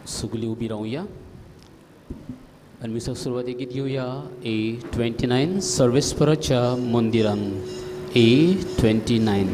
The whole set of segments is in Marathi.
सगळी उभी राहूया आणि मी सुरुवाती गीत घेऊया A29 सर्वेस्पराच्या मंदिरान A29.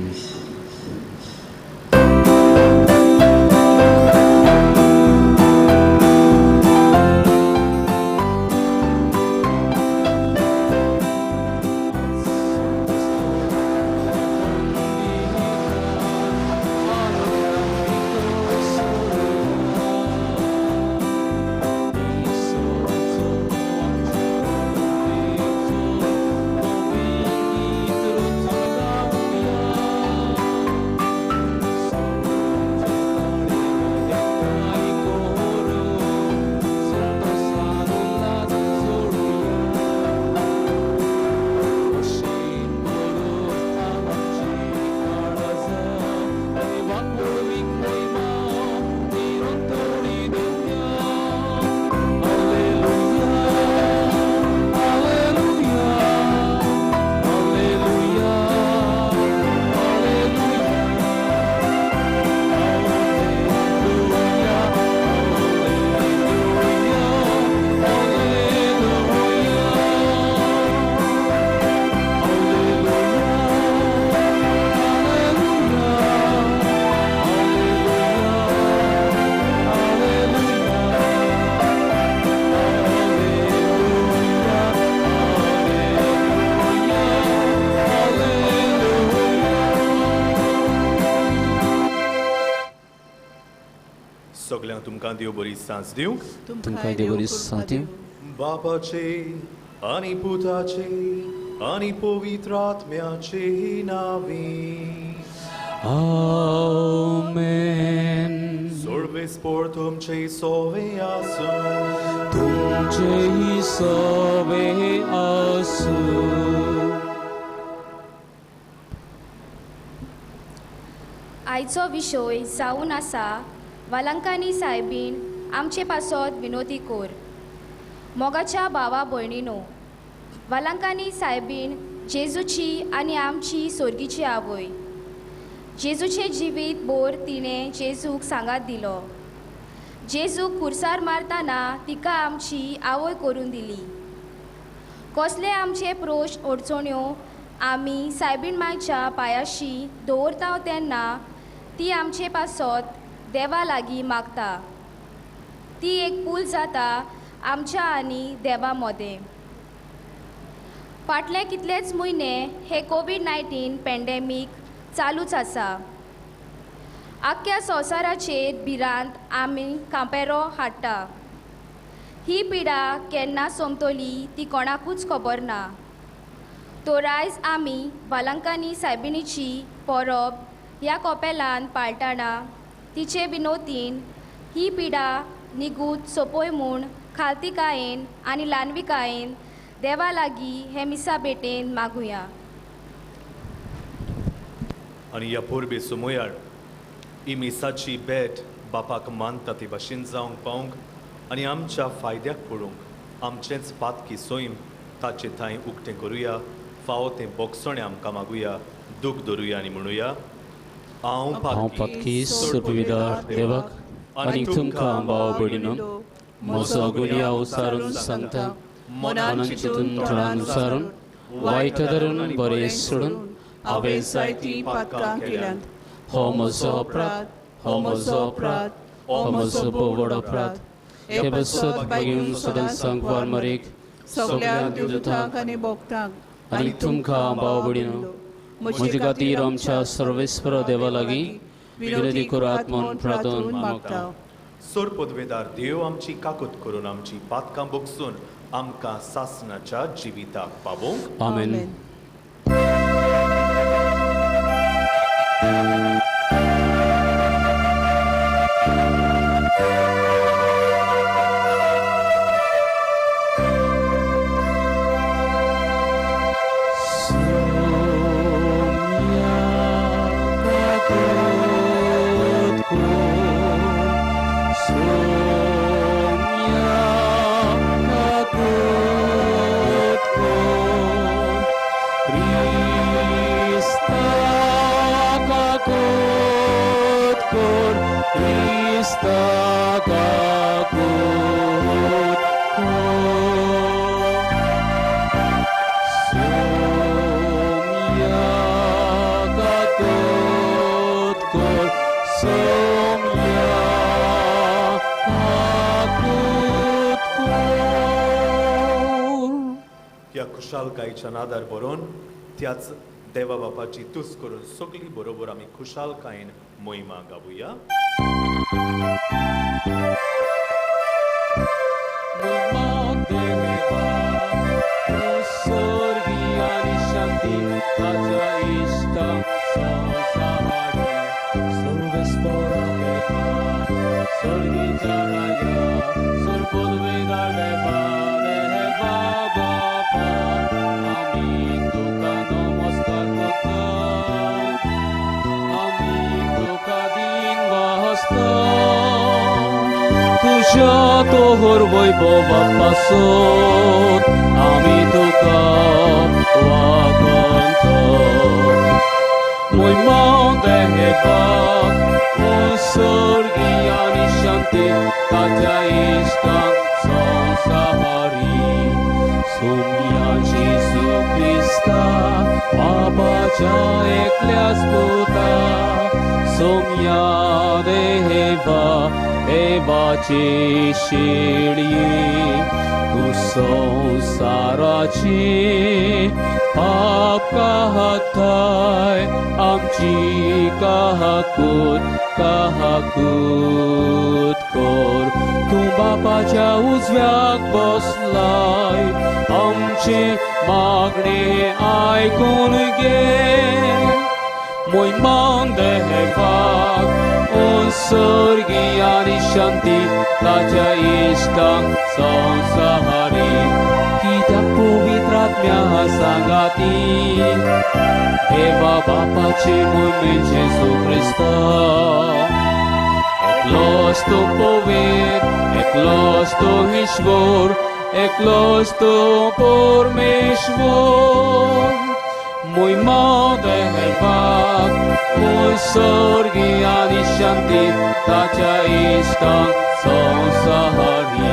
सगळ्यांक तुमकां देव बरी सांज दिवंक. तुमकां देव बरी सांज दिवं. बापाचे आनी पुताचे आनी पवित्र आत्म्याचे नांवी. आमेन. सर्वेस्पर तुमचे सोवे आसूं. तुमचेही सवे आसूं. आयचो विशय जावन आसा वालांकानी सायबीण आमचे पासत विनोदी कोर. मोगाच्या भावा भयणीनो, वालांकानी सायबीण जेजूची आनी आमची सोर्गीची आवय. जेजूचे जिवीत भर तिणें जेजूक सांगात दिलो. जेजूक खुर्सार मारतना तिका आमची आवय करून दिली. कसले आमचे प्रोश्न अडचण्यो आमी सायबीण मांयच्या पांयाशी दवरता तेन्ना ती आमचे पासत देवा लागीं मागता. ती एक पूल जाता आमच्या आनी देवा मदें. फाटले कितलेच म्हयने हे कोविड-19 पॅन्डेमीक चालूच आसा. आख्ख्या संवसाराचेर भिरांत आमी कांपेरो हाडटा. ही पिडा केन्ना सोंपतली ती कोणाकूच खबर ना. तर आयज आमी वालांकानी सायबिणीची परब ह्या कोपेलान पाळटना तिचे विनोतीन ही पिडा निगूत सोंपोय म्हूण खालतिकायेन आनी ल्हानविकायेन देवा लागीं हे मिसा भेटेन मागुया. आनी ह्या परबे सुमयार ही मिसाची भेट बापाक मानता ते भाशेन जावंक पावंक आनी आमच्या फायद्याक पडूंक आमचेंच पातकी सोयम ताचे थंय उक्तें करुया. फावो तें बोगसोणें आमकां मागुया. दूख धरुया आनी म्हणुया. हांव पातकी सुरविदार देवाक आनी तुमकां भाव भयणीनो, म्हजो गुन्यांव उसारून सांगता. मनान चिंतून थळान उसारून वायट धरून बरें सोडून हांवें जायतीं पातकां केल्यांत. हो म्हजो अपराध, हो म्हजो अपराध, हो म्हजो बोवड अपराध. हे बसत घेवन सदां सांग वारमारीक सगळ्या दुतांक आनी भोगतांक आनी तुमकां भाव भयणीनो, म्हजे खातीर आमच्या सर्वेस्पर देवा लागीं विनोदी करात म्हूण प्रार्थना मागता. सोर पदवेदार देव आमची काकूत करून आमची पातकां बोगसून आमकां सासणाच्या जिविताक पावोवंक. आमेन. या खुशालकायेच्या नादार बरोवन त्याच देवा बापाची तुस करून सगळी बरोबर आमी खुशालकायेन मोहिमा गावुया. तुझ्या तोहर वैभवापासून आम्ही तुका वागंतो. मोहिमा देवाक सर्गी आनी शांती ताच्या इश्टांक संसारी. सोम्या जेजू क्रिस्ता बाबाच्या एकल्याच पुता. सोम्या देवा देवाचे शेळये तू संसाराचे पाप काहताय आमची काहकूत कर. तू बापाच्या उजव्याक बसलाय आमचे मागणे आयकून घे. मोहिमा देवाक सर्गी आनी शांती ताच्या इश्टांक संसारी. कित्याक पवित्र आत्म्या सांगाती देवा बापाचे मोहिमे जेजू क्रिस्ता. एकलोच तो पवित्र एकलोच तो ईश्वर एकलोच तो परमेश्वर. मोहिमा देवाक सर्गी आनी शांती ताच्या इश्टांक संसारी.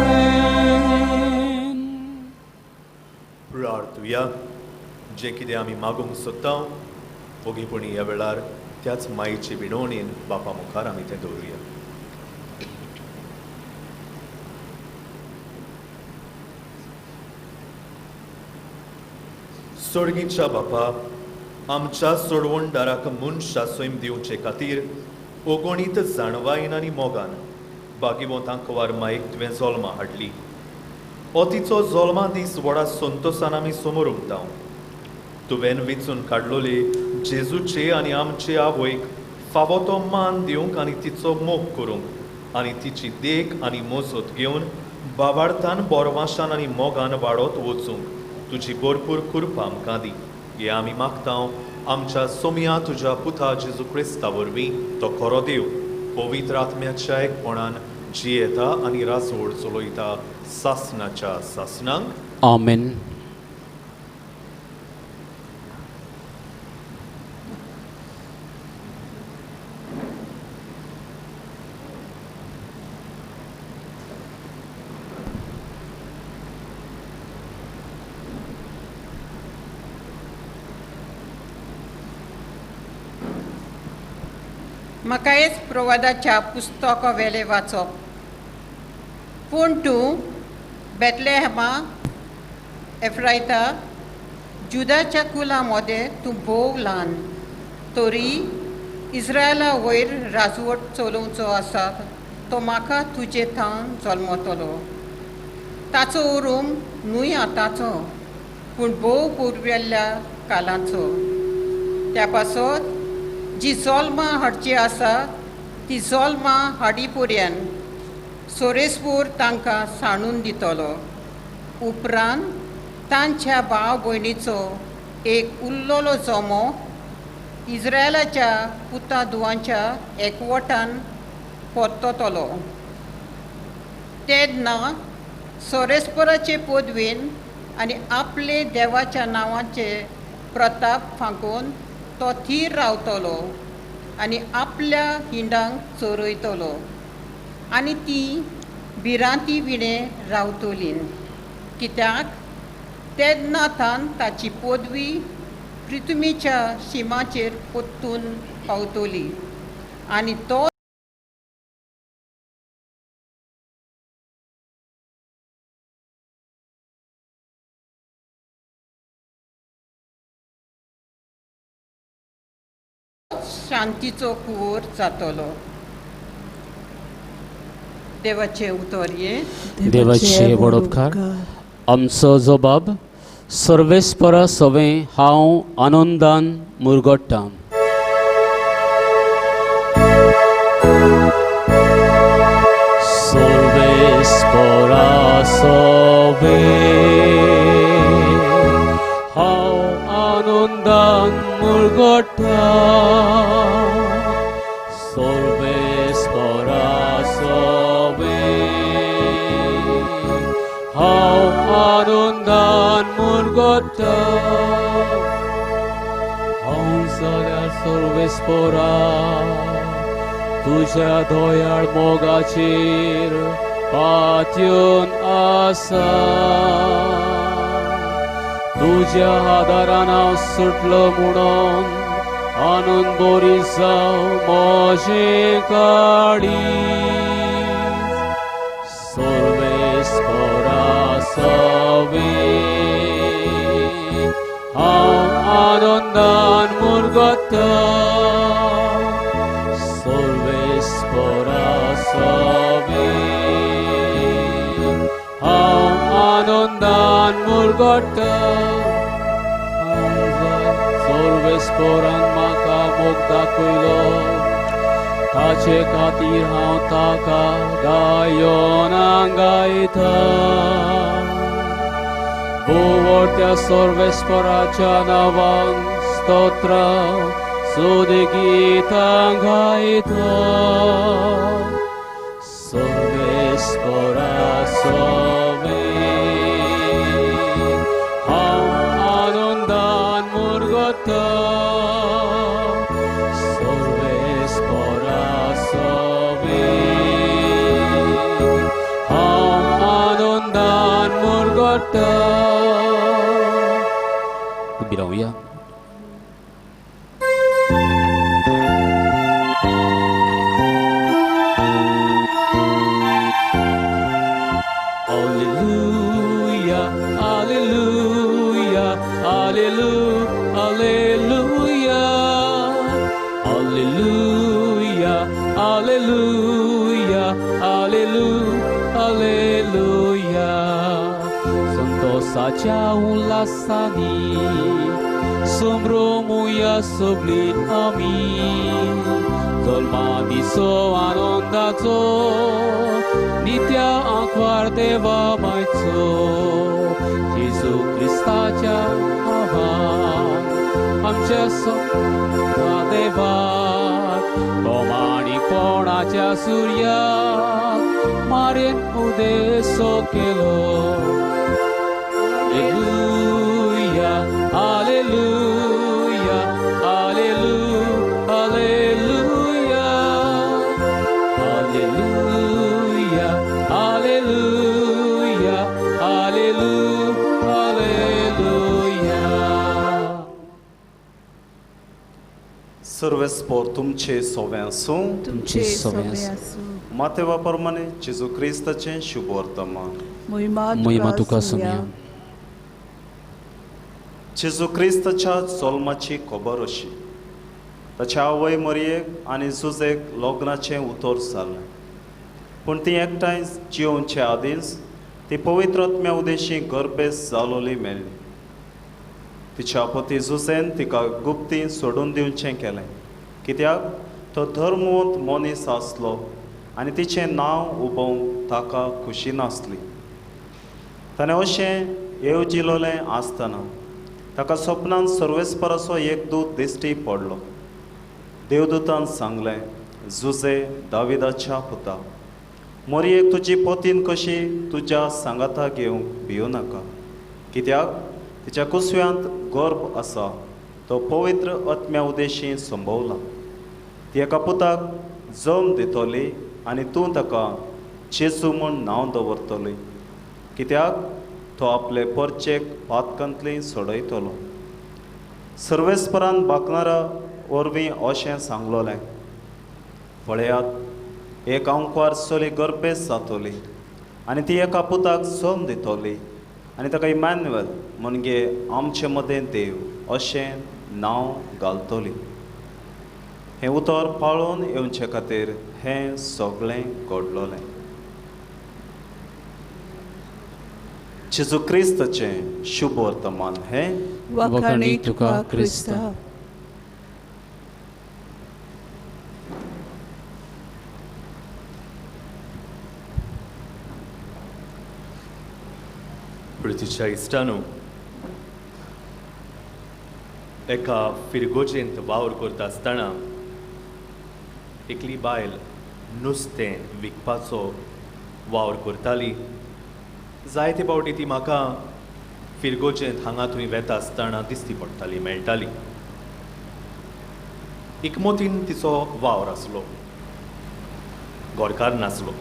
आमेन. प्रार्थुया. जे कितें आमी मागूंक सोदता ओगीपणी ह्या वेळार त्याच मायेची विणवणेन बापा मुखार आमी तें दवरुया. सोडगीच्या बापा, आमच्या सोडवणदाराक मनशा सैम दिवचे खातीर ओगोणीत जाणवायेन आनी मोगान बागीवंतांक वर मायेक तुवें जल्मा हाडली. हो तिचो जल्मा दीस व्हडा संतोशान आमी समोर उमता. तुवें वेचून काडलोले जेजूचे आनी आमचे आवयक फावो तो मान दिवंक आनी तिचो मोग करूंक आनी तिची देख आनी मोजत घेवन बाबार्थान बोरवाशान आनी मोगान वाडत वचूंक तुजी भरपूर कृपा आमकां दी. हे आमी मागता आमच्या सोम्या तुज्या पुता जेजू क्रिस्ता वरवीं. तो खरो देव पवित्र आत्म्याच्या एकपणान जियेता आनी रासोड चलयता सासनाच्या सासनांक. आमेन. म्हाका हेच प्रवादाच्या पुस्तका वेले वाचप. पूण तूं बेतलेहमा एफ्रायता जुदाच्या कुला मदें तूं भोव ल्हान तरी इस्रायला वयर राजवट चलोवचो आसा तो म्हाका तुजे थावन जल्मतलो. ताचो उरूम न्हूय आतांचो पूण भोव पुर्वेल्या कालांचो. त्या पासत जी जल्मां हाडची आसा ती जल्मां हाडी पर्यंत सोरेस्पूर तांकां सांडून दितलो. उपरांत तांच्या भाव भयणीचो एक उरलोलो जमो इस्रायलाच्या पुता दुवांच्या एकवटान परततलो. तेन्ना सोरेस्पराचे पदवेन आनी आपले देवाच्या नांवाचे प्रताप फांकून तो थीर रावतलो आनी आपल्या हिंडांक चोरयतलो आनी ती भिरांती विणें रावतलीं, कित्याक तेन्नाथान ताची पदवी पृथ्वीच्या शिमाचेर पोत्तून पावतली आनी तो शांतीचो कुंवर जातलो. देवाचे उतोरये. देवाचे बडोपकार. आमचो जबाब सर्वेस्परा सवें हांव आनंदान मुरगट्टां. सर्वेस्परा सवें हांव आनंदान मुरगट्टां. सर्वेस्परा हांव आनंदान मुरगट्टां. हांव जाल्यार सर्वेस्परा तुज्या दोयाळ मोगाचेर पातयेवन आसा. तुज्या आदारान हांव सुटलो म्हणून आनंद बरी जावं म्हजें काळीज. सर्वेस्परा हांव आनंदान मुरगट्टां. सर्वेस्परा हांव आनंदान मुरगट्टां. सर्वेस्परान म्हाका मोग दाखयलो, ताचे खातीर हांव ताका गायोन गायता. भोवत्या सर्वेस्पराच्या नांवान स्तोत्र सुदी गितां गायता. सर्वेस्परा हांव आनंदान मुरगट्टां. सर्वेस्परा हांव आनंदान मुरगट्टां. उबी रावया. Alleluia, alleluia, alleluia, alleluia, alleluia, alleluia, alleluia, alleluia. Santosacia ulasani, sombromuia sublin amin. Zolmadiso anondazo, nitya ankwar deva maitzo. Jesu Christaच्या आभार आमच्या सोता देवाक. प्रामाणिकपणाच्या सूर्याक मारेन उदेसो केलो. Alleluia, alleluia, alleluia, alleluia, alleluia, alleluia, alleluia, alleluia. सर्वेस्पर तुमचे सोवे आसूं. तुमचे सोवे आसूं. मातेवा प्रमाणे जेजू क्रिस्ताचें शुभ वर्तमान. महिमा तुका सुमया. जेजू क्रिस्ताच्या जल्माची खबर अशी. ताच्या आवय मरयेक आनी जुजेक लग्नाचें उतर जालें, पूण ती एकठांय जियोवचे आदींच ती पवित्र आत्म्या उदेशी गर्भेस जालोली मेळ्ळी. तिच्या पती जुजेन तिका गुप्ती सोडून दिवचें केलें, कित्याक तो धर्मवंत मनीस आसलो आनी तिचें नांव उबोवंक ताका खुशी नासली. ताणें अशें येवजिलोलें आसतना ताका स्वप्नांत सर्वेस्पराचो एक दूत दिश्टी पडलो. देवदूतान सांगलें, जुजे दाविदाच्या पुता, मरयेक तुजी पतीन कशी तुज्या सांगाता घेवंक भियो नाका, कित्याक तिच्या कुसव्यांत गर्भ आसा. तो पवित्र आत्म्या उदेशी संभवला. ती एका पुताक जल्म दितली आनी तूं ताका जेजू म्हूण नांव दवरतली, कित्याक तो आपले परचेक पातकांतली सोडयतलो. सर्वेस्परान बाकणारा वरवीं अशें सांगलोलें, पळयात एक अंकवार चली गर्भेस जातली आनी ती एका पुताक जल्म दितली आनी ताका इमॅन्युएल म्हणजे आमचे मदें देव अशें नांव घालतली. हें उतर पाळून येवचे खातीर हें सगळें घडलोलें. जेजू क्रिस्ताचें शुभ वर्तमान हें वखाणी तुका क्रिस्ता. प्रितीच्या इश्टानो, एका फिरगोजेंत वावर करता आसतना एकली बायल नुस्तें विकपाचो वावर करताली. जायते फावटी ती म्हाका फिरगोजेंत हांगा थंय वेता आसतना दिसती पडटाली, मेळटाली. एकमतीन तिचो वावर आसलो, गोरकार नासलो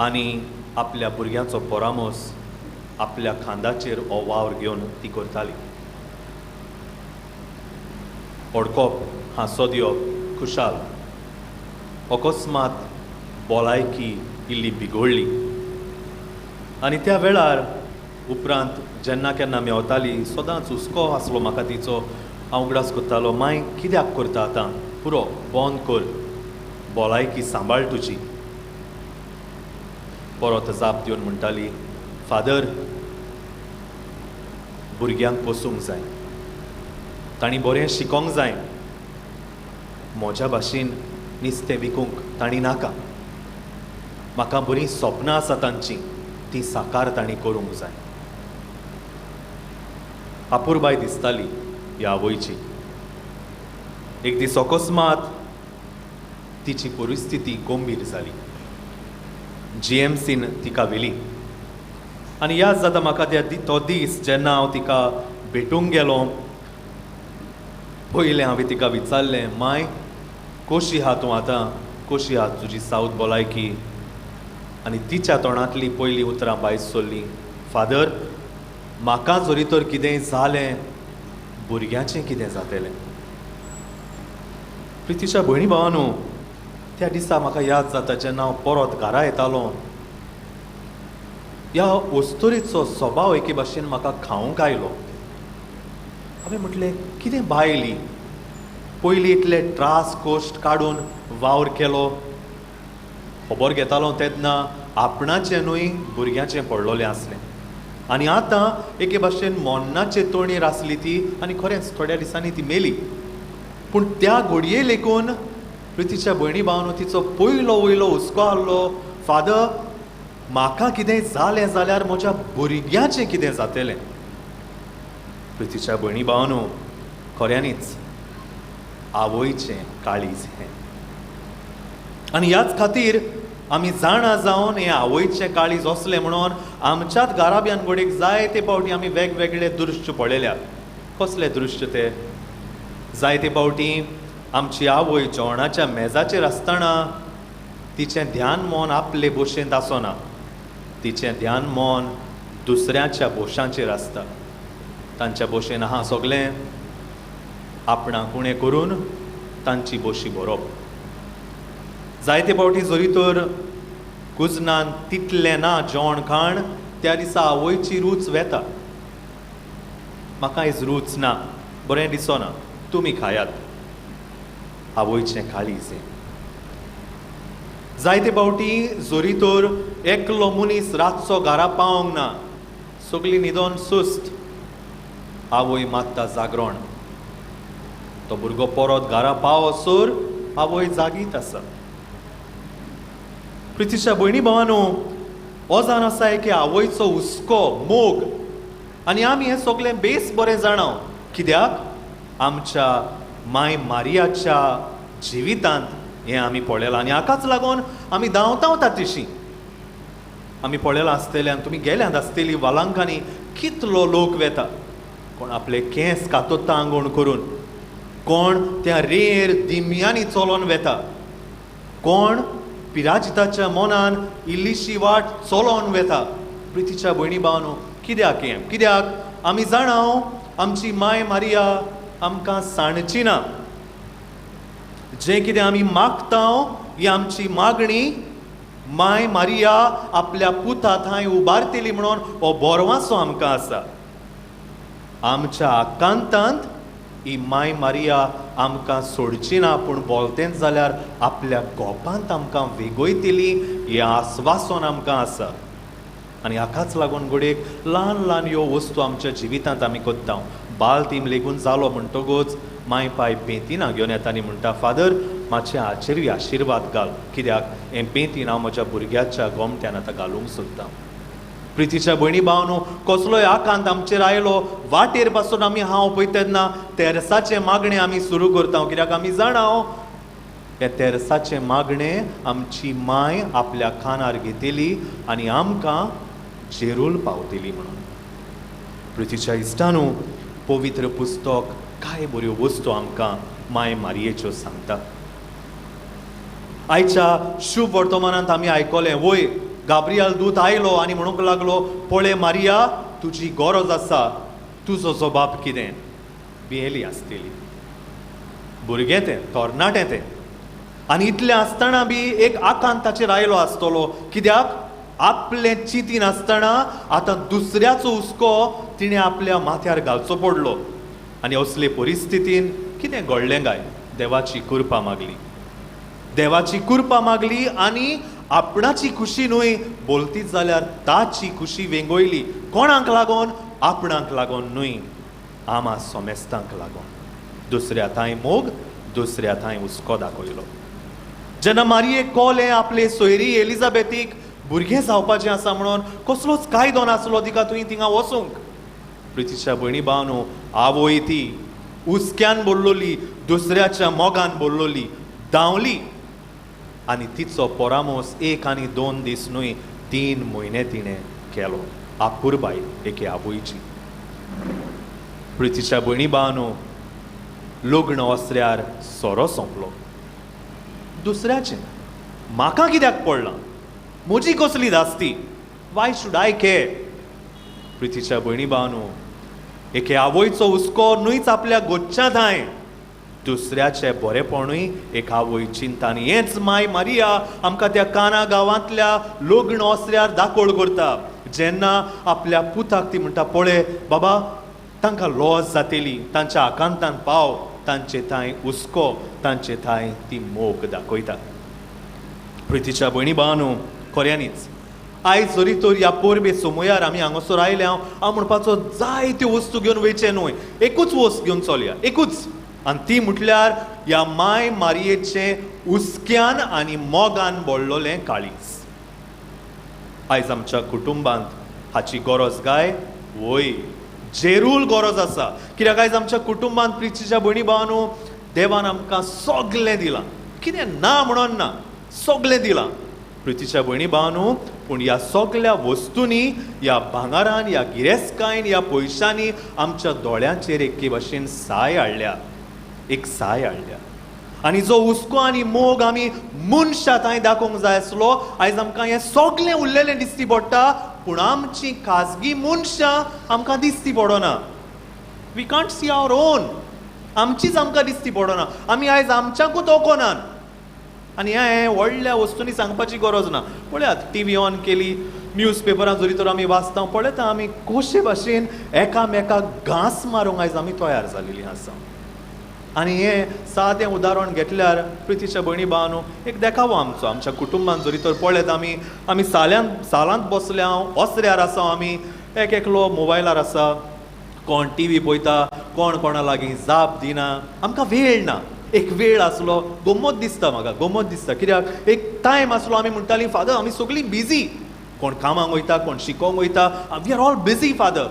आनी आपल्या भुरग्यांचो परामोस आपल्या खांदाचेर हो वावर घेवन ती करताली. ओडकोप, हांसो दिवप, खुशाल. अकस्मात भलायकी इल्ली बिगडली आनी त्या वेळार उपरांत जेन्ना केन्ना मेवताली सदांच हुस्को आसलो म्हाका तिचो. हांव उगडास करतालो, माय कित्याक करता आतां, पुरो बंद कर, भलायकी सांबाळ तुजी. परत जाप दिवन म्हणटाली, फादर, भुरग्यांक पोसूंक जाय, तांणी बरें शिकोंक जाय, म्हज्या भाशेन नुस्तें विकूंक तांणी नाका, म्हाका बरीं सपनां आसा तांची, ती साकार तांणी करूंक जाय. आपुरबाय दिसताली ह्या आवयची. एक दीस अकस्मात तिची परिस्थिती गंभीर जाली. GMCन तिका व्हेली आनी याद जाता म्हाका तो दीस जेन्ना हांव तिका भेटूंक गेलो. पयलें हांवें तिका विचारलें, माय कशी आहा तूं आतां, कशी आहा तुजी सावथ भलायकी. आनी तिच्या तोंडांतली पयलीं उतरां भायर सरलीं, फादर, म्हाका जरी तर कितेंय जालें, भुरग्याचें कितें जातलें. प्रितीच्या भयणी भावांनो, त्या दिसा म्हाका याद जाता जेन्ना हांव परत घरा येतालो, ह्या वस्तुरीचो स्वभाव एके भाशेन म्हाका खावंक आयलो. हांवें म्हटलें, कितें बायली, पयलीं इतले त्रास कोश्ट काडून वावर केलो, खबर घेतालो तेन्ना आपणाचें न्हय भुरग्याचें पडलोलें आसलें. आनी आतां एके भाशेन मोन्नाचे तोणीर आसली ती आनी खरेंच थोड्या दिसांनी ती मेली. पूण त्या घडये लेकून प्रितीच्या भयणी भावांनो तिचो पयलो वयलो हुस्को आहलो, फादर, म्हाका कितेंय जालें जाल्यार म्हज्या भुरग्याचें कितें जातलें. प्रितीच्या भयणी भावांनो, खऱ्यांनीच आवयचें काळीज हें. आनी ह्याच खातीर आमी जाणा जावन हें आवयचें काळीज असलें म्हणून आमच्याच घराब्यान घडयेक जायते फावटी आमी वेगवेगळे दृश्य पळयल्यात. कसले दृश्य ते? जायते फावटी आमची आवय जेवणाच्या मेजाचेर आसतना तिचें ध्यान मन आपले भशेंत आसना, तिचें ध्यान मन दुसऱ्याच्या बोशांचेर आसता. तांच्या भशेन आहा सगळें, आपणाक उणें करून तांची बोशी भरप. जायते फावटी जरी तर कुजनान तितलें ना जेवण खाण, त्या दिसा आवयची रूच वेता, म्हाका आयज रूच ना, बरें दिसना, तुमी खायात. आवयचें काळीज हें. जायते फावटी जरी तर एकलो मनीस रातचो घरा पावंक ना, सगळीं न्हिदोन सुस्त, आवय मात्ता जागरण. तो भुरगो परत घरा पावसर आवय जागीत आसा. प्रितीच्या भयणी भावांनो, हो जावन आसा की आवयचो हुस्को, मोग. आनी आमी हें सगळें बेस बरें जाणाव, कित्याक आमच्या माय मारियाच्या जिवितांत हें आमी पळयलां. आनी हाकाच लागून आमी धांवता तातीशी. आमी पळयलां आसतलें, आनी तुमी गेल्यांत आसतलीं वालांकांनी, कितलो लोक वेता. कोण आपले केंस कातोत्ता आंगोण करून, कोण त्या रेर दिम्यांनी चलोन वेता, कोण पिराजिताच्या मनान इल्लीशी वाट चलोन वेता. प्रितीच्या भयणी भावांनो, कित्याक हें? कित्याक आमी जाणाव आमची माय मारिया आमकां सांडची ना. जें कितें आमी मागतांव ही आमची मागणी माय मारिया आपल्या पुता थंय उबारतली म्हणून हो बोरवासो आमकां आसा. आमच्या आकांतांत ही माय मारिया आमकां सोडची ना, पूण बोलतेंच जाल्यार आपल्या गोपांत आमकां वेगोयतली हें आस्वासन आमकां आसा. आनी हाकाच लागून घोडेक ल्हान ल्हान ह्यो वस्तू आमच्या जिवितांत आमी कोत्ता. बाल तीम लेगून जालो म्हणटकूच माय पाय पेंतीना घेवन येता आनी म्हणटा, फादर मातशें हाचेरूय आशिर्वाद घाल, कित्याक हें पेंतीन हांव म्हज्या भुरग्याच्या गोमत्यान आतां घालूंक सोदतां. प्रितीच्या भयणी भावांनो, कसलोय आकांत आमचेर आयलो, वाटेर पासून आमी हांव पळयता तेन्ना तेरसाचें मागणें आमी सुरू करता, कित्याक आमी जाणाव हे तेरसाचें मागणें आमची माय आपल्या कानार घेतली आनी आमकां जेरूल पावतली म्हणून. प्रितीच्या इश्टांनो, पवित्र पुस्तक कांय बऱ्यो वस्तू आमकां माय मारयेच्यो सांगता. आयच्या शुभ वर्तमानांत आमी आयकलें, वय गाब्रियल दूत आयलो आनी म्हणूंक लागलो, पळय मारिया, तुजी गरज आसा, तुजो जबाब कितें? बियेली आसतली, भुरगें तें, तरणाटें तें. आनी इतलें आसतना बी एक आकांत ताचेर आयलो आसतलो, कित्याक आपलें चिंतीन आसतना आतां दुसऱ्याचो हुस्को तिणें आपल्या माथ्यार घालचो पडलो. आनी असले परिस्थितीन कितें घडलें काय? देवाची कृपा मागली, देवाची कृपा मागली आनी आपणाची खुशी न्हय, बोलतीच जाल्यार ताची खुशी वेंगोयली. कोणाक लागून? आपणाक लागून न्हय, आमा सोमेस्तांक लागून. दुसऱ्या थंय मोग, दुसऱ्या थंय हुस्को दाखयलो. जेन्ना मारयेक कळ्ळें आपले सोयरी एलिझाबेथीक भुरगें जावपाचें आसा म्हणून, कसलोच कायदो नासलो तिका थंय थिंगा वचूंक. प्रितीच्या भयणी भावांनो, आवय ती हुस्क्यान बोल्लोली, दुसऱ्याच्या मोगान बोल्लोली, धांवली आनी तिचो परामोस 1 आनी 2 दीस न्हय, 3 म्हयने तिणें केलो. आपुरबाय एके आवयची. प्रितीच्या भयणी भावांनो, लग्न असल्यार सोरो सोंपलो. दुसऱ्याचें म्हाका कित्याक पडलां? म्हजी कसली धास्ती? Y should I care? प्रितीच्या भयणी भावांनो, एके आवयचो हुस्को न्हयच आपल्या गोच्च्या थंय, दुसऱ्याचें बरेपणूय एक आवय चिंता. आनी हेंच माय मारिया आमकां त्या काना गांवांतल्या लग्न असल्यार दाखोळ करता. जेन्ना आपल्या पुताक ती म्हणटा, पळय बाबा, तांकां लॉस जातली, तांच्या आकांतान पाव, तांचे थंय हुस्को, तांचे थंय ती मोग दाखयता. प्रितीच्या भयणी भावांनो, खऱ्यांनीच आयज जरी तर ह्या पोरबे सोमयार आमी हांगासर आयल्या, हांव म्हणपाचो जायत्यो वस्तू घेवन वयचे न्हय, एकूच वस्त घेवन चलया, एकूच. आनी ती म्हटल्यार ह्या माय मारयेचें हुस्क्यान आनी मोगान बोडलोलें काळीज. आयज आमच्या कुटुंबांत हाची गरज काय? वय, जेरूल गरज आसा. कित्याक आयज आमच्या कुटुंबांत प्रितीच्या भयणी भावांनो, देवान आमकां सगळें दिलां, कितें ना म्हणून ना, सगळें दिलां. प्रितीच्या भयणी भावांनो, पूण ह्या सगळ्या वस्तूंनी, ह्या भांगारान, ह्या गिरेस्कायन, ह्या पयशांनी आमच्या दोळ्यांचेर एके भाशेन साय हाडल्या, एक साय हाडल्या. आनी जो हुस्को आनी मोग आमी मनशां थंय दाखोवंक जाय आसलो, आयज आमकां हें सगळें उरलेलें दिसती पडटा, पूण आमची खाजगी मनशां आमकां दिसती पडना. We can't see our own, आमचीच आमकां दिसती पडना. आमी आयज आमच्याकूच ओकोनात. आनी हें व्हडल्या वस्तूंनी सांगपाची गरज ना. पळयात, टीव्ही ऑन केली, न्यूज पेपरां जरी तर आमी वाचता, पळयता आमी कशे भाशेन एकामेकाक घांस मारूंक आयज आमी तयार जालेलीं आसा. आनी हें सादें उदाहरण घेतल्यार प्रितीच्या भयणी भावांनो, एक देखावो आमचो. आमच्या कुटुंबान जरी तर पळयत आमी सालांत बसल्या, ओसऱ्यार आसा, आमी एक एकलो मोबायलार आसा, कोण टीव्ही पळयता, कोण कोणा लागीं जाप दिना, आमकां वेळ ना. एक वेळ आसलो, गंमत दिसता, म्हाका गंमत दिसता. कित्याक एक टायम आसलो, आमी म्हणटालीं, फादर आमी सगळीं बिजी, कोण कामाक वयता, कोण शिकोवंक वयता, we are all busy father.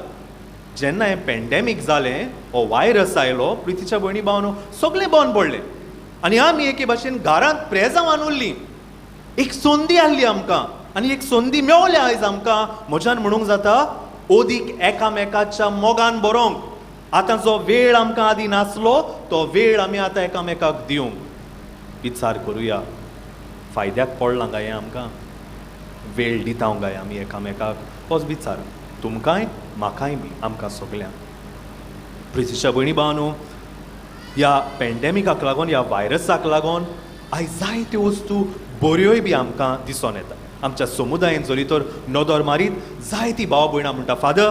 जेन्ना हें पॅन्डेमीक जालें, हो वायरस आयलो, प्रितीच्या भयणी भावांनो, सगळें बंद पडलें. आनी आमी एके भाशेन घरांत प्रेजांव उरलीं. एक संदी आसली आमकां, आनी एक संदी मेवल्या आयज आमकां, म्हज्यान म्हणूंक जाता, ओदीक एकामेकाच्या मोगान बरोवंक. आतां जो वेळ आमकां आदी नासलो तो वेळ आमी आतां एकामेकाक दिवंक विचार करुया. फायद्याक पडलां काय आमकां? वेळ दिता काय आमी एकामेकाक? होच विचार तुमकांय म्हाकाय बी आमकां सगल्यांक. प्रितीच्या भयणी भावांनो, ह्या पॅन्डेमिकाक लागून, ह्या व्हायरसाक लागून आयज जायत्यो वस्तू बऱ्योय बी आमकां दिसून येता. आमच्या समुदायान जरी तर नदर मारीत जायतीं भाव भयणां म्हणटा, फादर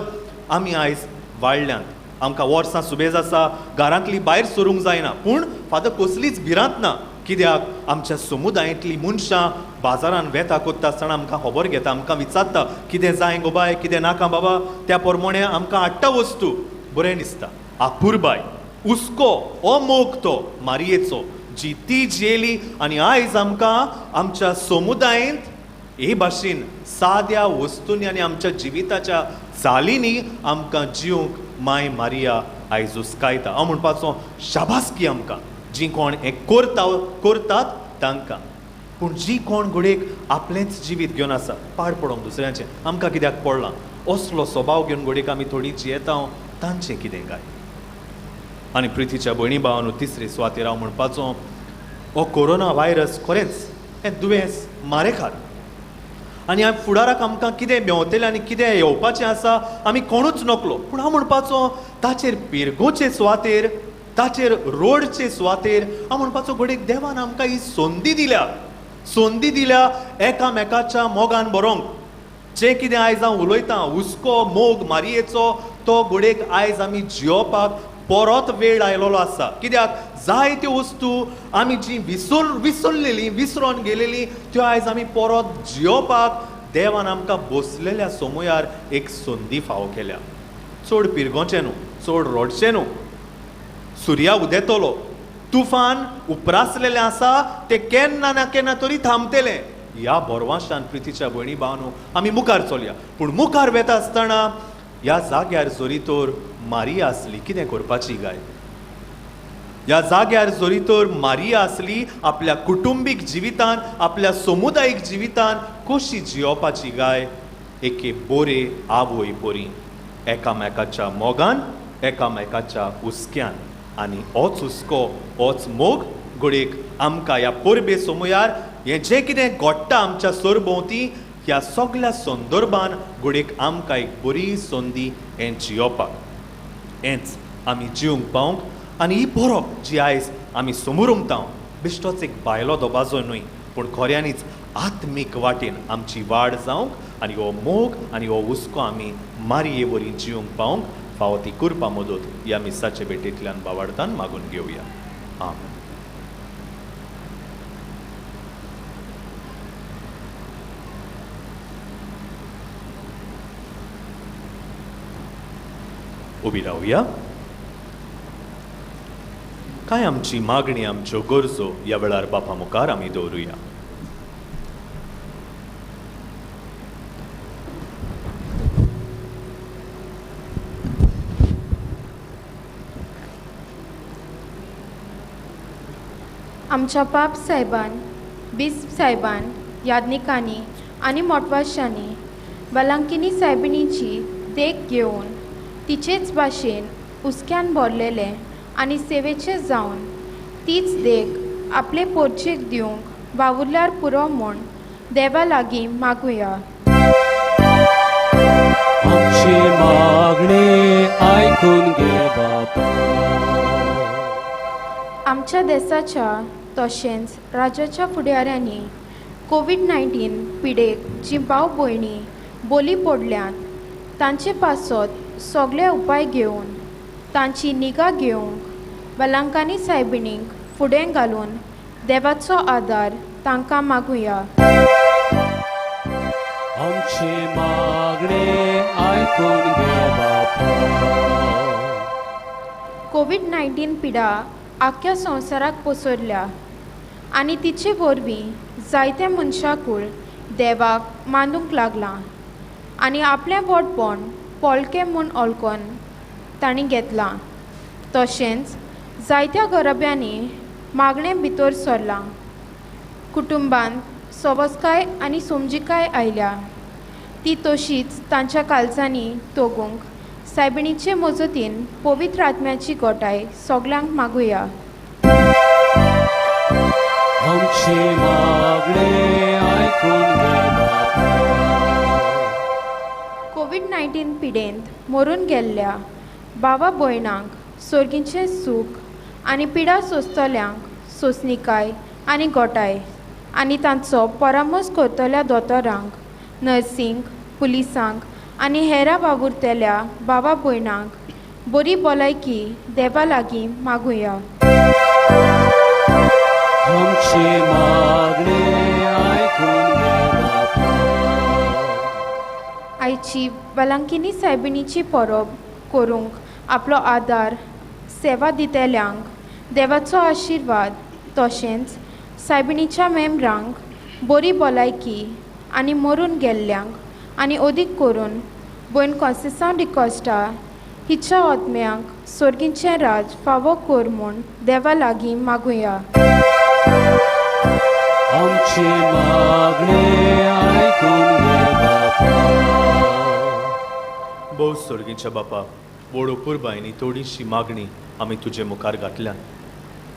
आमी आयज वाडल्यांत, आमकां वर्सां सुबेज आसा, घरांतली भायर सरूंक जायना, पूण फादर कसलीच भिरांत ना. कित्याक आमच्या समुदायांतलीं मनशां बाजारान वेता कोत्ता आसतना आमकां खबर घेता, आमकां विचारता कितें जाय गो बाय, कितें नाका बाबा, त्या प्रमाणे आमकां हाडटा वस्तू. बरें दिसता. आपुरबाय, हुस्को हो मोग तो मारयेचो जी ती जेली आनी आयज आमकां आमच्या समुदायांत हे भाशेन साद्या वस्तूंनी आनी आमच्या जिविताच्या चालींनी आमकां जिवंक माय मारिया आयज हुस्कायता. हांव म्हणपाचो शाबासकी आमकां जी कोण हें करतात तांकां. पूण जी कोण घडयेक आपलेंच जिवीत घेवन आसा, पाड पडोंक दुसऱ्याचें आमकां कित्याक पडलां, असलो स्वभाव घेवन घडयेक आमी थोडीं जियेता, तांचें कितें काय? आनी प्रितीच्या भयणी भावांनो, तिसरे सुवातेर हांव म्हणपाचो हो कोरोना व्हायरस खरेंच हें दुयेंस मारेखार. आनी ह्या फुडाराक आमकां कितें भेंवतलें आनी कितें येवपाचें आसा आमी कोणूच नकलो. पूण हांव म्हणपाचो ताचेर पिरगोचे सुवातेर, ताचेर रोडचे सुवातेर हांव म्हणपाचो घडयेक देवान आमकां ही संदी दिल्या एकामेकाच्या मोगान बरोंक. जें कितें आयज हांव उलयतां, हुस्को मोग मारयेचो, तो घडयेक आयज आमी जियोवपाक परत वेळ आयलोलो आसा. कित्याक जायत्यो वस्तू आमी जी विसरोन गेलेली त्यो आयज आमी परत जियोवपाक देवान आमकां बसलेल्या समयार एक संदी फावो केल्या. चड पिरगोचें न्हू, चड रोडचें न्हू, सुर्या उदेतलो, तुफान उपरासलेलें आसा, तें केन्ना ना केन्ना तरी थांबतलें. ह्या बोरवाशान प्रितीच्या भयणी भावांनो आमी मुखार चलया. पूण मुखार वेता आसतना ह्या जाग्यार जरी तर मारिया आसली, कितें करपाची काय? ह्या जाग्यार जरी तर मारिया आसली, आपल्या कुटुंबीक जिवितान, आपल्या समुदायीक जिवितान कशी जियोवपाची काय? एके बोरे आवय परी एकामेकाच्या मोगान, एकामेकाच्या हुस्क्यान. आनी होच हुस्को, होच मोग घडयेक आमकां ह्या परबे समयार हें जें कितें घडटा आमच्या सरभोंवती, ह्या सगळ्या संदर्भान घडयेक आमकां एक बरी संदी हें जियोवपाक. हेंच आमी जिवंक पावंक आनी ही परब जी आयज आमी समोर उमतां, बेश्टोच एक भायलो दबाजो न्हय, पूण खऱ्यांनीच आत्मीक वाटेन आमची वाड जावंक आनी हो मोग आनी हो हुस्को आमी मारये वरी जिवंक पावंक फावो ती कृपा मदत ह्या मिसाचे भेटेंतल्यान बावार्थान मागून घेवया. आमेन. उबी रावया. काय आमची मागणी, आमच्यो गरजो ह्या वेळार बापा मुखार आमी दवरुया. आमच्या पाप साहेबान, बीस साहेबान, याज्ञिकांनी आनी मोटवाशांनी वलांकिनी साहेबिणीची देख घेवन तिचेच भाशेन हुस्क्यान भरलेले आनी सेवेचे जावन तीच देख आपले पोरचेक दिवंक वावुरल्यार पुरो म्हूण देवा लागीं मागुया. आमची मागणी आयकून घे बापा. आमच्या देशाच्या तशेंच राज्याच्या फुडाऱ्यांनी कोविड-19 पिडेक जी भाव भयणी बोली पडल्यात, तांचे पासत सगळे उपाय घेवन तांची निगा घेवंक वलांकानी साहेबिणीक फुडें घालून देवाचो आदार तांकां मागुया. आमची मागणी आयकून घे बापा. कोविड-19 पिडा आख्या संवसाराक पसरल्या आनी तिचे वरवीं जायत्या मनशाकूळ देवाक मानूंक लागलां आनी आपलें व्हडपण पोळकें म्हूण ओळखून तांणी घेतलां. तशेंच जायत्या गरब्यांनी मागणें भितर सरलां. कुटुंबांत सवस्काय आनी समजिकाय आयल्या. ती तशीच तांच्या काळजांनी तोगूंक सायबिणीचे मजतीन पवित्र आत्म्याची गोटाय सगळ्यांक मागुया. आमची मागणी ऐकून घे बापा. कोविड-19 पिडेंत मरून गेल्ल्या भावा भयणांक सर्गीचें सूख आनी पिडा सोंसतल्यांक सोंसणीकाय आनी गोटाय आनी तांचो परामर्श करतल्या दोतोरांक, नर्सींक, पुलिसांक आनी हेरां वावुरतल्या भावा भयणांक बरी भलायकी देवा लागीं मागुया. आमची मागणी ऐकून घे बापा. आयची वालांकिनी सायबिणीची परब करूंक आपलो आदार सेवा दितेल्यांक देवाचो आशिर्वाद तशेंच सायबिणीच्या मेंबरांक बरी भलायकी आनी मरून गेल्ल्यांक आनी अदीक करून भयण कॉन्सेसांव डिकॉस्टा हिच्या आत्म्यांक सर्गीचें राज फावो कर म्हूण देवा लागीं मागुया. आमची मागणी ऐकून घे बापा. भोव सर्गीच्या बापा, वडो पुरबायनी थोडीशी मागणी आमी तुजे मुखार घातल्या.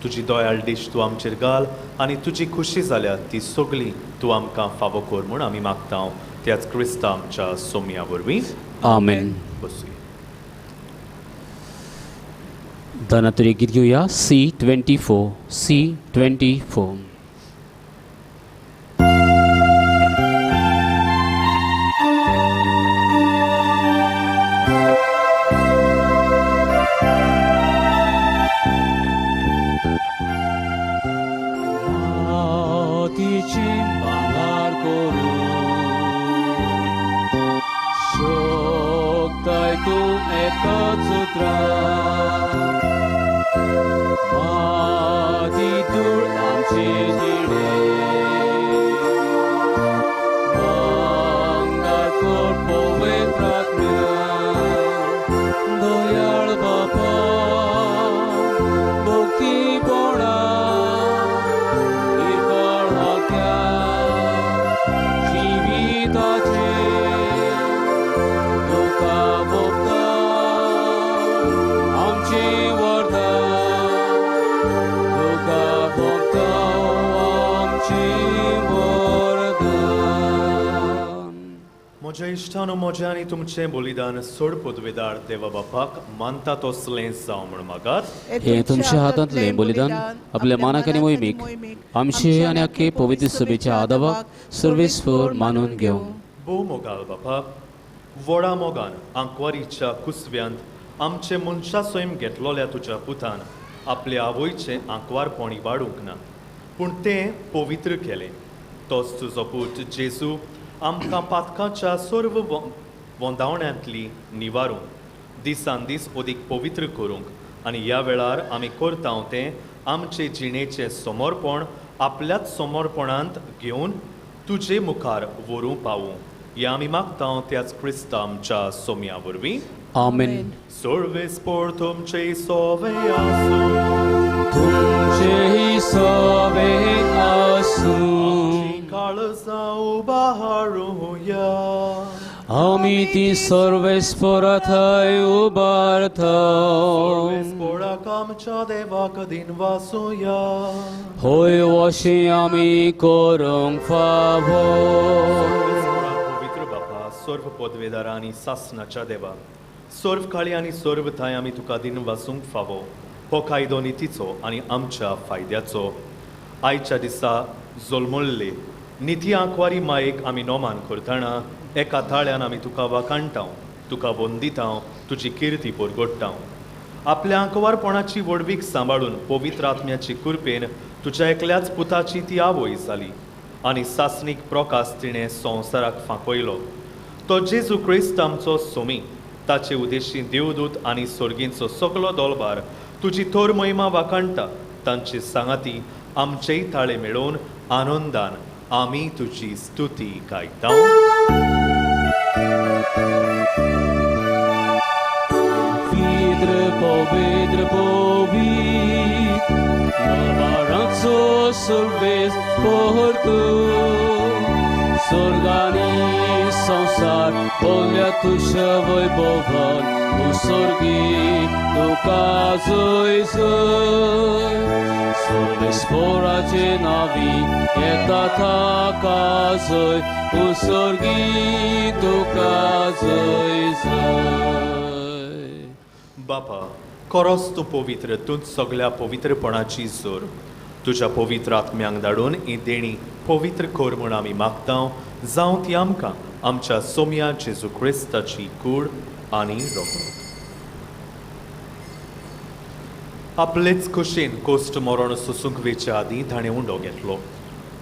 तुजी दोयाळ दिश तूं आमचेर घाल आनी तुजी खुशी जाल्या ती सगळी तूं आमकां फावो कर म्हूण आमी मागता. त्याच क्रिस्ता आमच्या सोमया वरवीं. आमेन. बसूया. दानातरी गीत घेऊया. C24. C24. म्हज्या इश्टानो म्हजें आनी तुमचें बलिदान सोड पदवेदार देवा बापाक मानता तसलें जावं म्हूण मागात. हे तुमच्या हातांतलें बलिदान आपल्या मानाक आनी मोहिमेक आमचे आनी आख्खे पवित्र सभेच्या आदावाक सर्वेस्वर मानून घेवं. भोव मोगाल बापा, व्हडा मोगान आंकवारीच्या कुसव्यांत आमचे मनशा सोयम घेतलोल्या तुज्या पुतान आपल्या आवयचें आंकवारपणी वाडूंक ना, पूण तें पवित्र केलें. तोच तुजो पूत जेजू आमकां पातकाच्या सर्व वंदावण्यांतली निवारूंक दिसान दीस अदीक पवित्र करूंक आनी ह्या वेळार आमी करता तें आमचे जिणेचें समर्पण आपल्याच समर्पणांत घेवन तुजे मुखार व्हरूं पावूं. हें आमी मागता त्याच क्रिस्ता आमच्या सोमया वरवीं. आमेन. सर्वेस्पर तुमचे सोवे आसूं. तुमचे सोवे आसूं. काळजां उबारूया. आमी ती सर्वेस्परा थंय उबारता. सर्वेस्पराक आमच्या देवाक दिन वासुया. होय अशें आमी करूंक फावो. पवित्र बापा, सर्व पदवेदार आनी सासणाच्या देवा, सर्व काळी आनी सर्व थंय आमी तुका दिन वासूंक फावो. हो कायदो नितीचो आनी आमच्या फायद्याचो. आयच्या दिसा जल्मल्ले निधी आंकवारी मायेक आमी नोमान करतना एका ताळ्यान आमी तुका वाखाणटाव, तुका वंदितांव, तुजी किर्ती परगट्टाव. आपल्या आंकवारपणाची वडवीक सांबाळून पवित्र आत्म्याची कृपेन तुज्या एकल्याच पुताची ती आवय जाली आनी सासणीक प्रकाश तिणें संवसाराक फांकयलो. तो जेजू क्रिस्त आमचो सोमी, ताचे उद्देशी देवदूत आनी सर्गींचो सगलो दोलबार तुजी थोर महिमा वाखाणटा. तांची सांगाती आमचेय ताळे मेळोवन आनंदान आमी तुजी स्तुती गायता. Păvit, Navaranțo survesc portu, Sorgani sansar, Polja tușa voi bovan, 우sorgi tuka zoi zoi Solis porace navi eta taka zoi Usorgi tuka zoi zoi बापा खरोच तूं पवित्र तूंच सगळ्या पवित्रपणाची जोर तुज्या पवित्र आत्म्यांक धाडून ही देणी पवित्र कर म्हूण आमी मागता जावं ती आमकां आमच्या सोम्या जेजू क्रिस्ताची कूड आनी रोगोत आपलेच कुशीन कोश्ट मरण सोसूंक वेच्या आदीं ताणें उंडो घेतलो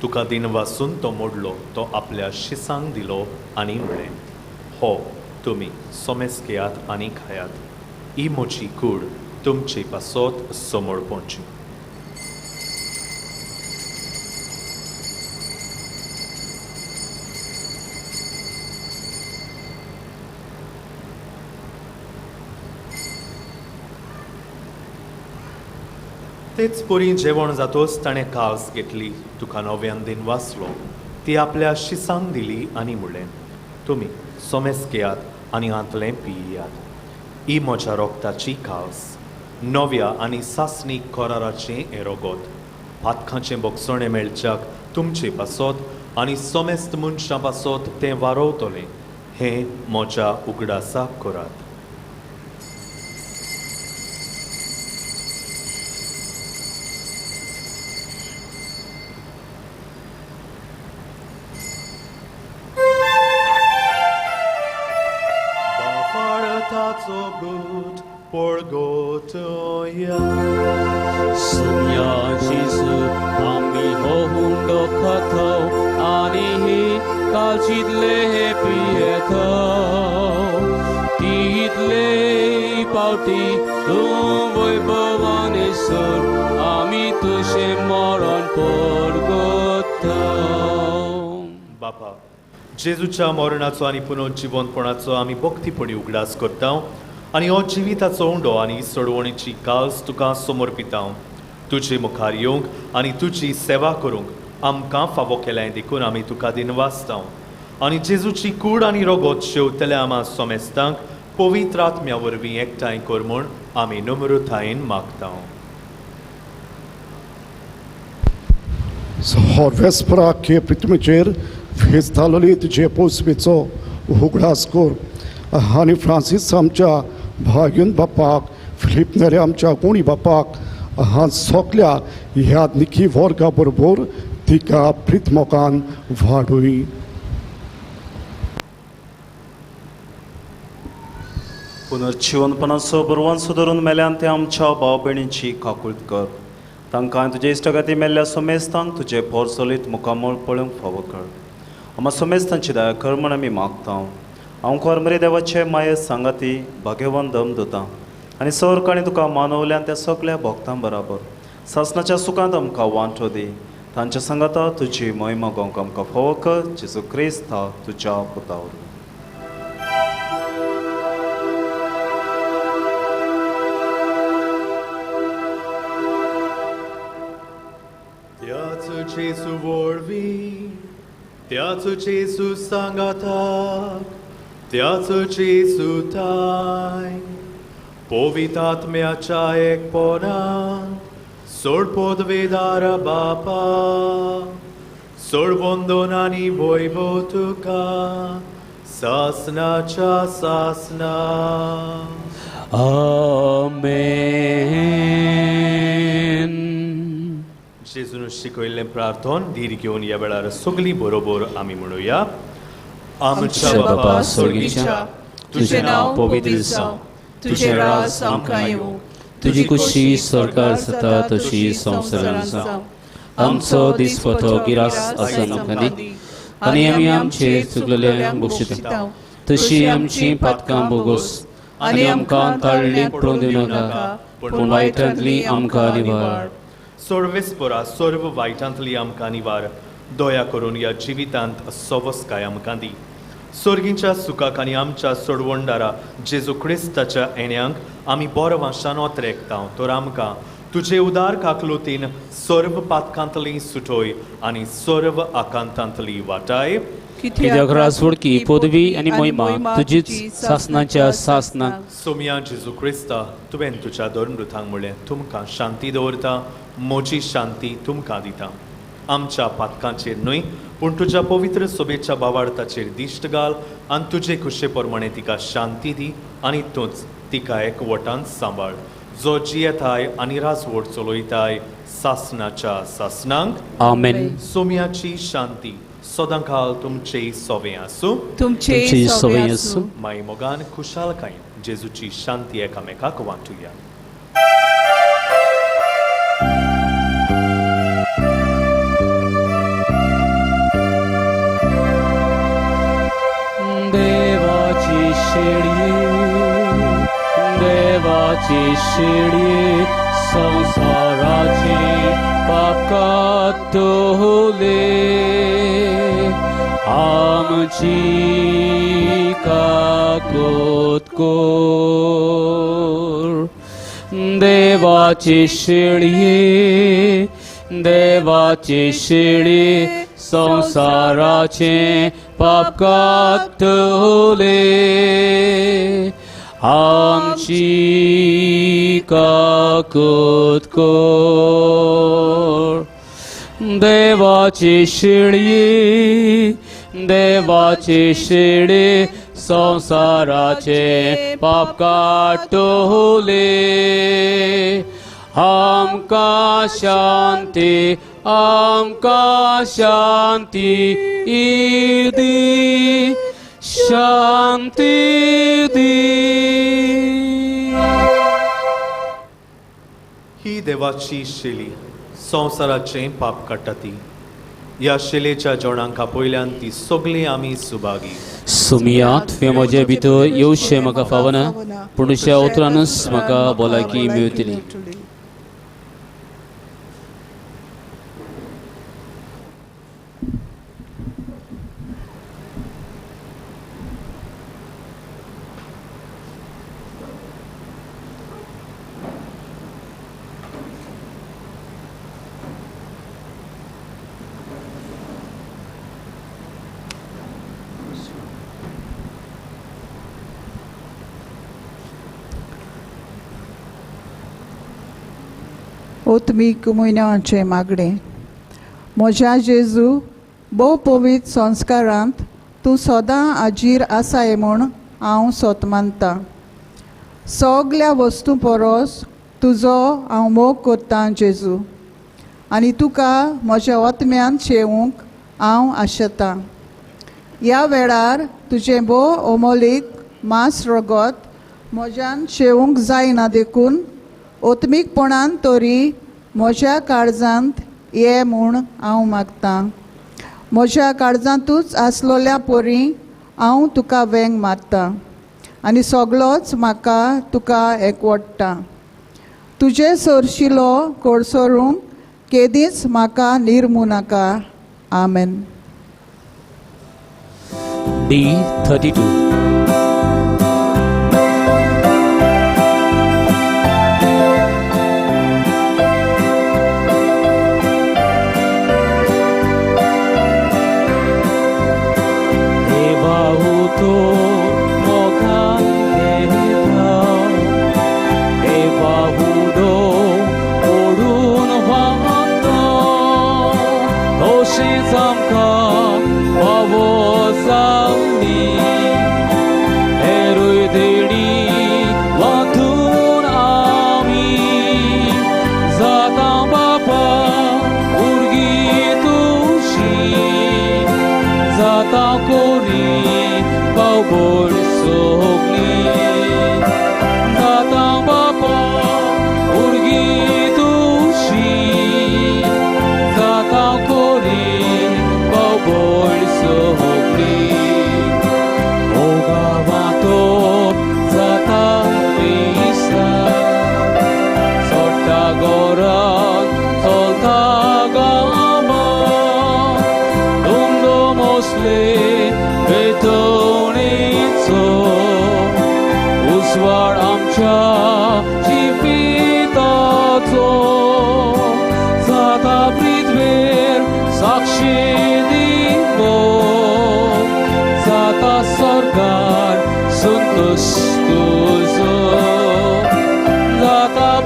तुका दिन वासून तो मोडलो तो आपल्या शिसांक दिलो आनी म्हळें हो तुमी सोमेस घेयात आनी खायात ही म्हजी कूड तुमचे पासत समोर पोंची तेच पोरी जेवण जातोच ताणें कास घेतली तुका नव्यान दिन वाचलो ती आपल्या शिसांक दिली आनी म्हणलें तुमी सोमेस घेयात आनी हातलें पियात ही म्हज्या रोगताची कास नव्या आनी सासणीक कराराचें हें रोगोत पातखांचें बोगसणें मेळच्याक तुमचे पासत आनी सोमेस्त मनशां पासत तें वारोवतलें हें म्हज्या उगडासाक करात Taco gut porgotoya Sumya Jesu ami hohundo kato anihi kalchidle pieto tidle pauti tumvoi bhavanesor ami tushe moron porgoto बापा जेजूच्या मरणाचो आनी पुनर्जिवनपणाचो आमी भक्तीपणी उगडास करता आनी हो जिविताचो उंडो आनी सोडवणेची कास तुका समर्पिता तुजे मुखार येवंक आनी तुजी सेवा करूंक आमकां फावो केल्याय देखून आमी तुका दिनवासता आनी जेजूची कूड आनी रोगोत शेवतल्या आमा सोमेस्तांक पवित्र आत्म्या वरवीं एकठांय कर म्हूण आमी नम्रतायेन मागता Horvespra que pritmicher फेस्तालोली तुझे पोसवेचो उगडास कर आनी फ्रांसीस आमच्या भाग्यून बापाक फिलिप नेरे आमच्या कोणी बापाक हां सोगल्या ह्या निखी वर्गा बरोबर तिका प्रितमोकान वाडूय पुनर्जिवनपणाचो बरवान सुदारून मेल्यान ते आमच्या भाव भयणींची काकुळट कर तांकां तुजे इश्टगाती मेल्ल्या सोमेस्तांक तुजे पोरचोलीत मुखामोळ पळोवंक फावो कर आम्हा सोमेस्तांची दया कर म्हण आमी मागता हांव कोरमरे देवाचे माये सांगाती भाग्यवान दम दोता आनी सरकाणी तुका मानवल्यान त्या सगळ्या भक्तां बराबर सासणाच्या सुखांत आमकां वांटो दी तांच्या सांगाता तुजी महिमा गोंक आमकां फावो कर जेजू क्रिस्त तुज्या पुता वरवीं Jesu वरवीं त्याच जेजू सांगाताक त्याच जेजू ताय पवित्र आत्म्याच्या एकपणान सोड पदवेदार बापा सोड वंदन आनी वैभव तुका सासनाच्या सासना Amen. जेजून शिकयल्लें प्रार्थन धीर घेवन ह्या वेळार सगळीं बरोबर आमी म्हणुया आमच्या बापा स्वर्गीच्या तुझें नांव पवित्र जावं तुझें राज आमकां येवं तुजी कुशी स्वर्गार जाता तशी संवसारांत जावं आमचो दिसपतो गिरास आसन आमकां दी आनी आमी आमचे चुकलेल्यांक बक्षिता तशी आमची पातकां बोगोस आनी आमकां ताळणेक पडूंक दिवं नाका पूण वायटांतली आमकां निवार सर्वेस्परा सर्व वायटांतली आमकां निवार दया करून ह्या जिवितांत सवस्काय आमकां दी सर्गीच्या सुखाक आनी आमच्या सोडवणदारा जेजू क्रिस्ताच्या येण्याक आमी बरो वाशान ओतरेकता तर आमकां तुझे उदार काकलोतीन सर्व पातकांतली सुटोय आनी सर्व आकांतांतली वाटाय कित्याक राजवडकी पदवी आनी मोहिमा तुजीच सासनाच्या सासनाक सोम्या जेजू क्रिस्ता तुवें तुज्या धर्मदुतांक म्हणलें तुमकां शांती दवरता म्हजी शांती तुमकां दिता आमच्या पातकांचेर न्हय पूण तुज्या पवित्र सोबेच्या भावार्थाचेर दिश्ट घाल आनी तुजे कुशे प्रमाणे तिका शांती दी आनी तूंच तिका एकवटान सांबाळ जो जियेताय आनी राजवट चलयताय सासनाच्या सासनांक आमेन सोम्याची शांती सदांकाल तुमचे सोबे आसूं तुमची सवय आसूं माई मोगान खुशालकाय जेजूची शांती एकामेकाक वांटुया देवाची शिडी संसाराची पाप कातोले आमची काकोत कोर देवाची शिडी संसाराचे पाप कातोले आमची काकोत कोर देवाची शिडी संसाराचे पाप काटोले आमकां शांती दी शांती दी ही देवाची शेली संसाराचे पाप काडटा ती ह्या शेलेच्या जेवणांका पयल्यान ती सगळी आमी सुभागी सुमियात वे म्हजे भितर येवशे म्हाका फावना पूण तुज्या उतरानूच म्हाका भलायकी मेळटली ओतमीक म्हयन्याचे मागणे म्हज्या जेजू भोव पवित्र संस्कारांत तूं सदां हाजीर आसाय म्हूण हांव सोत मानतां सगल्या वस्तू परस तुजो हांव मोग करतां जेजू आनी तुका म्हज्या ओतम्यान शेवूंक हांव आशेतां ह्या वेळार तुजें भोव अमोलीक मांस रगत म्हज्यान शेवूंक जायना देखून ओतमीकपणान तरी म्हज्या काळजांत ये म्हूण हांव मागतां म्हज्या काळजांतूच आसलोल्या परी हांव तुका वेंग मारतां आनी सगळोच म्हाका तुका एकवटता तुजे सरशिलो कोडसरूंक केदींच म्हाका निर्मू नाका आमेन D32 우스왈 암차 지피다소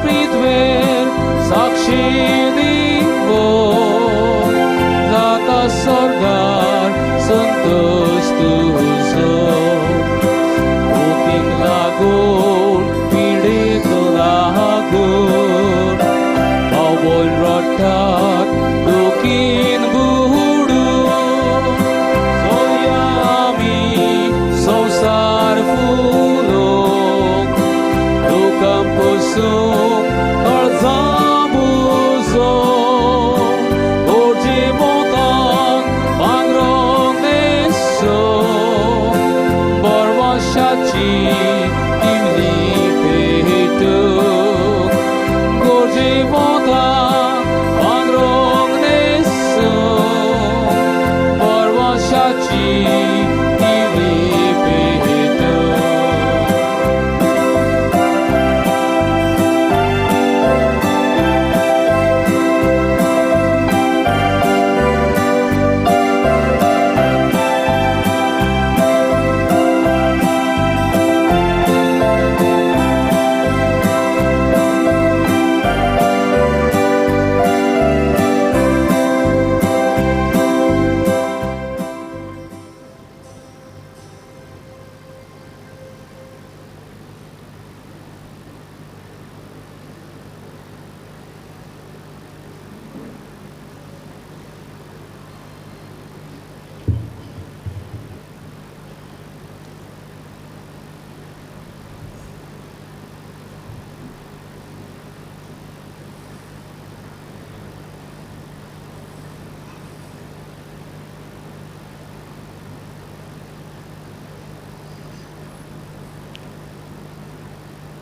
पृथ्वीर साक्षी दिवो जाता स्वर्गार संतोष तुझो भुकीक लागून पीडित लागून पावल रडटात दुखीन बुडून सोया आमी संसार फुलोक दुखां पसून काळजां बुजोन ओजी मोतान पांगरोंक नेसो बरवशाची दिवली पेटून गोरजी मोतान पांगरोंक नेसो बरवशाची दिवली पेटून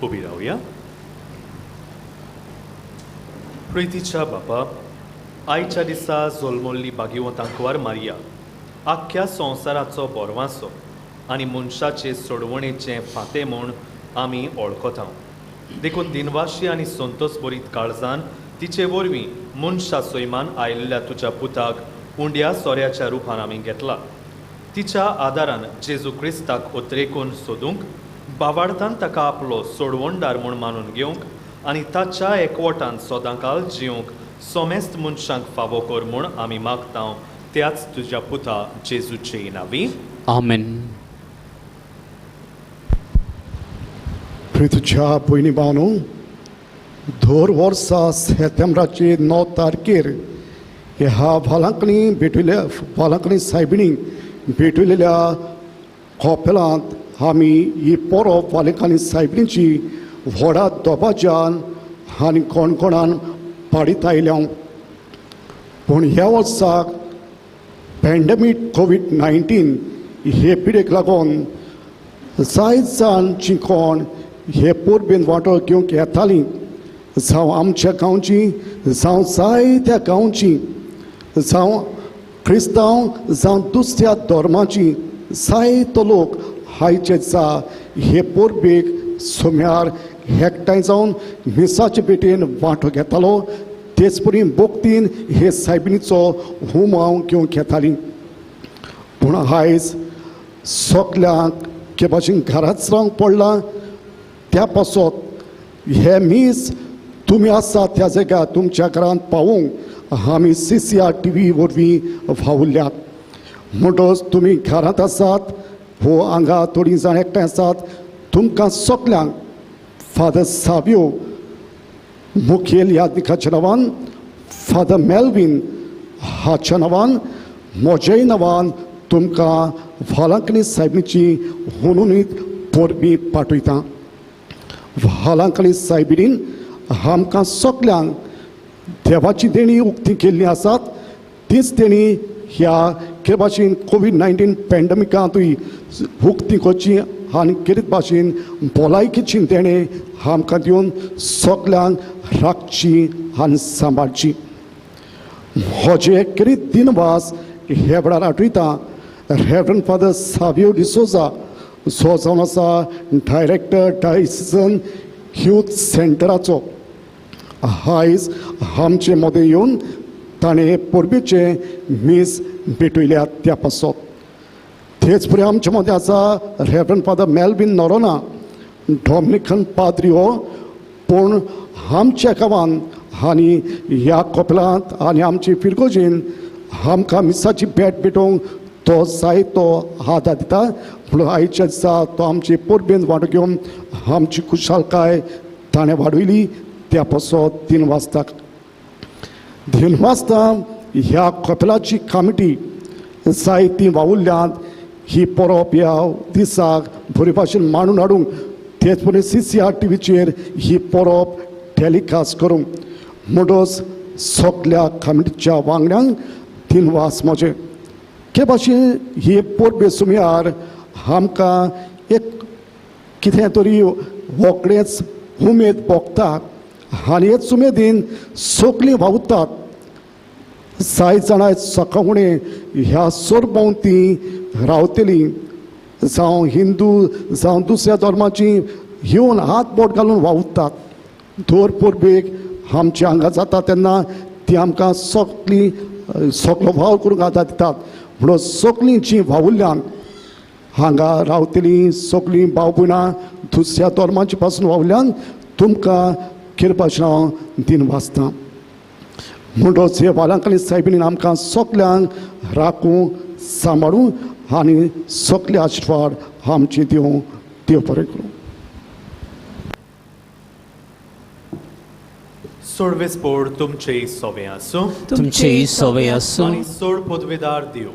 उभी रावया. प्रितीच्या बापा, आयच्या दिसा जल्मल्ली भाग्यवंतांकवार मारिया आख्ख्या संवसाराचो बोरवांसो आनी मनशाचे सोडवणेचें फातें म्हूण आमी वळखता. देखून दिनवाशी आनी संतोश भरीत काळजान तिचे वरवीं मनशा सैमान आयिल्ल्या तुज्या पुताक उंड्या सोऱ्याच्या रुपान आमी घेतला. तिच्या आदारान जेजू क्रिस्ताक उद्रेकून सोदूंक बावार्थान ताका आपलो सोडवणदार म्हूण मानून घेवंक आनी ताच्या एकवटान सदांकाल जिवंक सोमेस्त मनशांक फावो कर म्हूण आमी मागता. त्याच तुज्या पुता जेजूचे नांवी आमेन. प्रितुच्या भयणी भावांनो, दर वर्सा सेप्टेंबराचे 9 तारखेर ह्या वालांकणी सायबिणी भेटलेल्या कॉपेलांत आमी ही परब वालेकांनी सायबिणीची व्हडा दबाज्यान आनी कोणकोणान पाडीत आयल्या. पूण ह्या वर्साक पॅन्डेमीक कोवीड-19 हे पिडेक लागून जायत जाण जीं कोण हे परबेन वांटो घेवंक येतालीं, जावं आमच्या गांवची, जावं जायत्या गांवची, जावं क्रिस्तांव, जावं दुसऱ्या धर्माची जायतो लोक आयचे दिसा हे परबेक सोम्यार एकठांय जावन मिसाचे पेटेन वांटो घेतालो. तेच परी बोगतीन हे सायबिणीचो हुमाव घेवंक येतालीं. पूण आयज सगल्यांक के भाशेन घराच रावंक पडलां. त्या पासत हे मीस तुमी आसा त्या जाग्यार तुमच्या घरांत पावोवंक आमी CCR TV वरवीं वावुरल्यात. म्हणटच तुमी घरांत आसात हो हांगा थोडीं जाण एकठांय आसात, तुमकां सगल्यांक फादर सावियो मुखेल यादनिकाच्या नांवान, फादर मेल्विन हाच्या नांवान, म्हज्याय नांवान तुमकां वालांकणी सायबिणीची हुनुनीत परबीं पाठयता. वालांकणी सायबिणीन आमकां सगल्यांक देवाची देणी उक्ती केल्ली आसात. तीच देणी ह्या के भाशेन कोवीड-19 पॅन्डेमिकांतूय उक्ती करची आनी कितें भाशेन भलायकेची देणे आमकां दिवन सगल्यांक राखची आनी सांबाळची. म्हजे कितें दिनवास हे वेळार आठयता रेव्हरंड फादर सावियो डिसोजा, जो जावन आसा डायरेक्टर डायसिजन यूथ सेंटराचो. आयज आमचे मदें येवन ताणें परबेचे मीस भेटयल्यात त्या पासत. तेच परी आमचे मदें आसा reverend father Melvin Noronha, Dominican पाद्री हो पूण आमच्या गांवांत आनी ह्या कपेलांत आनी आमचे फिरगोजेन आमकां मिसाची भेट भेटोवंक तो जायतो आदार दिता. म्हणून आयच्या दिसा तो आमचे पोरबेन वांटो घेवन आमची खुशालकाय ताणें वाडयली. त्या पासत 3 वाजताक 3 वाजता ह्या कपेलाची कमिटी जायतीं वावुरल्यांत ही परब ह्या दिसाक बरे भाशेन मांडून हाडूंक तेच पळय CCR टीव्हीचेर ही परब टॅलिकास्ट करूंक म्हणटच सगल्या कमिटीच्या वांगड्यांक 3 वाज म्हजे के भाशेन ही परबे सुमयार आमकां एक कितें तरी व्हंकडेच उमेद भोगता आनी हेच उमेदीन सगलीं वावुरतात. जाय जाणां सकाळ फुडें ह्या सरभोंवती रावतलीं जावं हिंदू जावं दुसऱ्या धर्माची येवन हात बोट घालून वावुरतात. दर परबेक आमच्या हांगा जाता तेन्ना ती आमकां सगलो वावर करूंक आदार दितात. म्हणून सगलीं जीं वावुरल्यांक हांगा रावतलीं सगलीं भाव भयणां दुसऱ्या धर्माची पासून वावुरल्यांक तुमकां किरपाचें हांव 3 वाजता. म्हणटच हे वालांकणी सायबीन आमकां सगल्यांक राखूं सांबाळूं आनी सगळे आशिर्वाद आमचे दिवं. देव बरें करूं. सोडवेस पोड तुमचे सोबे आसूं. तुमचेय सवय आसूं. आनी सोड पदवेदार देव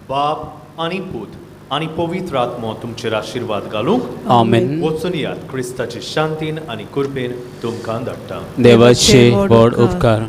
बाप आनी पूत आनी पवित्र आत्मो तुमचेर आशिर्वाद घालूंक. आमेन. वचून यात क्रिस्ताचे शांतीन आनी कृपेन तुमकां धाडटा. देवाचे व्हड उपकार.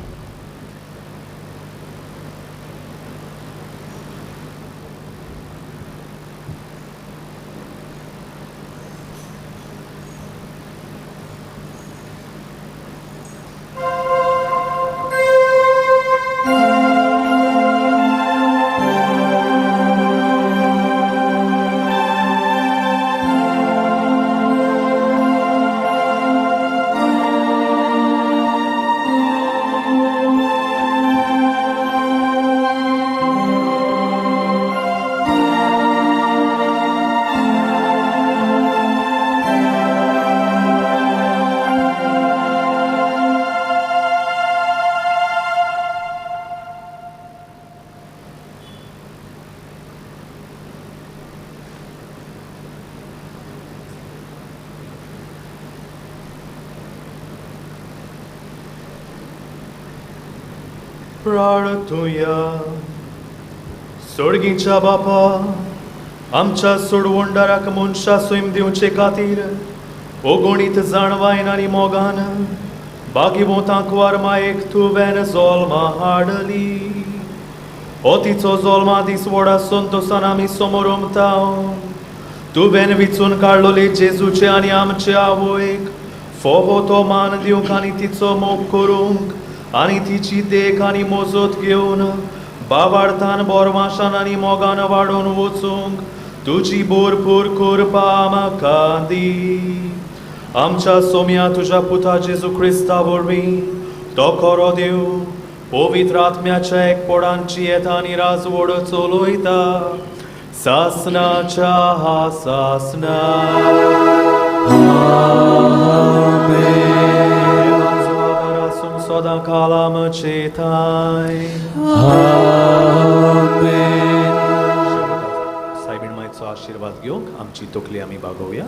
प्रार्थुया. सोडगीच्या बापा आमच्या सोडवंडाराक मनशा सोयम दिवचे खातीर ओगोणीत जाणवायन आनी मोगान बागीवोतांक वारमायेक तुवें जोल्मा हाडली. हो तिचो जोल्मा दीस व्हडा संतोशान आमी समोर उमताव. तुवें विचून काडलोले जेजूचे आनी आमचे आवयक फोवो तो मान दिवंक आनी तिचो मोग करूंक आनी तिची देख आनी मोजत घेवन बाबार्थान बोरमाशान आनी मोगान वाडोवन वचूंक तुजी भरपूर कृपा आमकां दी. आमच्या सोम्या तुज्या पुता जेजू क्रिस्ता वरवीं तो खरो देव पवित्र आत्म्याच्या एकपडांची येता आनी राजवड चलयता सासनाच्या हासासना. सदा कालाम चेताय. सायबीण मायचो आशिर्वाद घेवंक आमची तकली आमी बागोवया.